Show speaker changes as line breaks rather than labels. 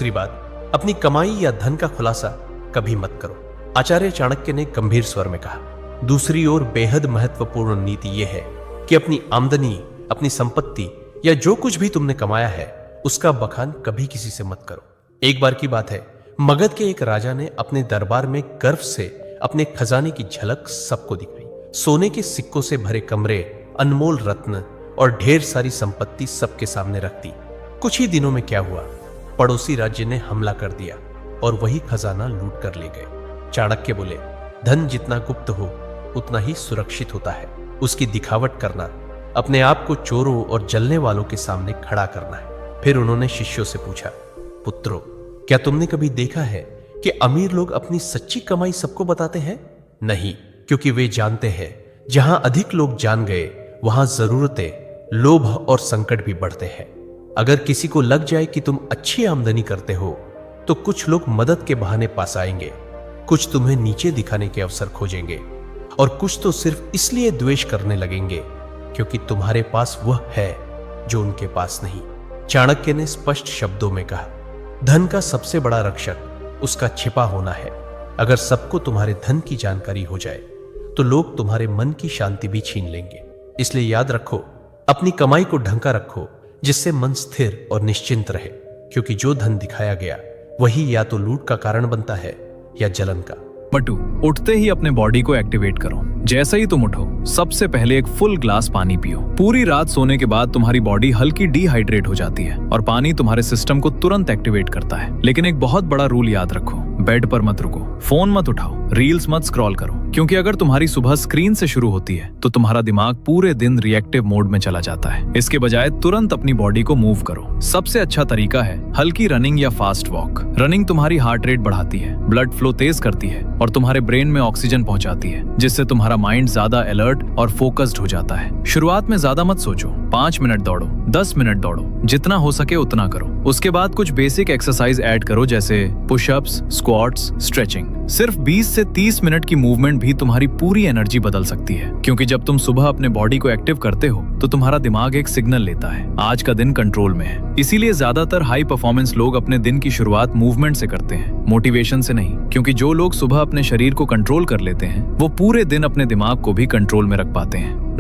दूसरी बात, अपनी कमाई या धन का खुलासा कभी मत करो, आचार्य चाणक्य ने गंभीर स्वर में कहा। दूसरी ओर बेहद महत्वपूर्ण नीति यह है कि अपनी आमदनी, अपनी संपत्ति या जो कुछ भी तुमने कमाया है उसका बखान कभी किसी से मत करो। एक बार की बात है, मगध के एक राजा ने अपने दरबार में गर्व से अपने खजाने की झलक सबको दिखाई। सोने के सिक्कों से भरे कमरे, अनमोल रत्न और ढेर सारी संपत्ति सबके सामने रख दी। कुछ ही दिनों में क्या हुआ, पड़ोसी राज्य ने हमला कर दिया और वही खजाना लूट कर ले गए। चाणक्य बोले, धन जितना गुप्त हो उतना ही सुरक्षित होता है। उसकी दिखावट करना, अपने आप को चोरों और जलने वालों के सामने खड़ा करना है। फिर उन्होंने शिष्यों से पूछा, पुत्रों, क्या तुमने कभी देखा है कि अमीर लोग अपनी सच्ची कमाई सबको बताते हैं? नहीं, क्योंकि वे जानते हैं जहां अधिक लोग जान गए वहां जरूरतें, लोभ और संकट भी बढ़ते हैं। अगर किसी को लग जाए कि तुम अच्छी आमदनी करते हो तो कुछ लोग मदद के बहाने पास आएंगे, कुछ तुम्हें नीचे दिखाने के अवसर खोजेंगे और कुछ तो सिर्फ इसलिए द्वेष करने लगेंगे क्योंकि तुम्हारे पास वह है जो उनके पास नहीं। चाणक्य ने स्पष्ट शब्दों में कहा, धन का सबसे बड़ा रक्षक उसका छिपा होना है। अगर सबको तुम्हारे धन की जानकारी हो जाए तो लोग तुम्हारे मन की शांति भी छीन लेंगे। इसलिए याद रखो, अपनी कमाई को ढंका रखो जिससे मन स्थिर और निश्चिंत रहे, क्योंकि जो धन दिखाया गया वही या तो लूट का कारण बनता है या जलन का।
बटू, उठते ही अपने बॉडी को एक्टिवेट करो। जैसे ही तुम उठो, सबसे पहले एक फुल ग्लास पानी पियो। पूरी रात सोने के बाद तुम्हारी बॉडी हल्की डिहाइड्रेट हो जाती है और पानी तुम्हारे सिस्टम को तुरंत एक्टिवेट करता है। लेकिन एक बहुत बड़ा रूल याद रखो, बेड पर मत रुको, फोन मत उठाओ, रील्स मत स्क्रॉल करो, क्योंकि अगर तुम्हारी सुबह स्क्रीन से शुरू होती है तो तुम्हारा दिमाग पूरे दिन रिएक्टिव मोड में चला जाता है। इसके बजाय तुरंत अपनी बॉडी को मूव करो। सबसे अच्छा तरीका है हल्की रनिंग या फास्ट वॉक। रनिंग तुम्हारी हार्ट रेट बढ़ाती है, ब्लड फ्लो तेज करती है और तुम्हारे ब्रेन में ऑक्सीजन पहुंचाती है, जिससे तुम्हारा माइंड ज्यादा अलर्ट और फोकस्ड हो जाता है। शुरुआत में ज्यादा मत सोचो, 5 मिनट दौड़ो, 10 मिनट दौड़ो, जितना हो सके उतना करो। उसके बाद कुछ बेसिक एक्सरसाइज ऐड करो, जैसे पुशअप्स, स्क्वाट्स, स्ट्रेचिंग। सिर्फ 20 से 30 मिनट की मूवमेंट भी तुम्हारी पूरी एनर्जी बदल सकती है, क्योंकि जब तुम सुबह अपने बॉडी को एक्टिव करते हो तो तुम्हारा दिमाग एक सिग्नल लेता है, आज का दिन कंट्रोल में है। इसीलिए ज्यादातर हाई परफॉर्मेंस लोग अपने दिन की शुरुआत मूवमेंट से करते हैं, मोटिवेशन से नहीं, क्योंकि जो लोग सुबह अपने शरीर को कंट्रोल कर लेते हैं वो पूरे दिन अपने दिमाग को भी कंट्रोल में रख पाते हैं।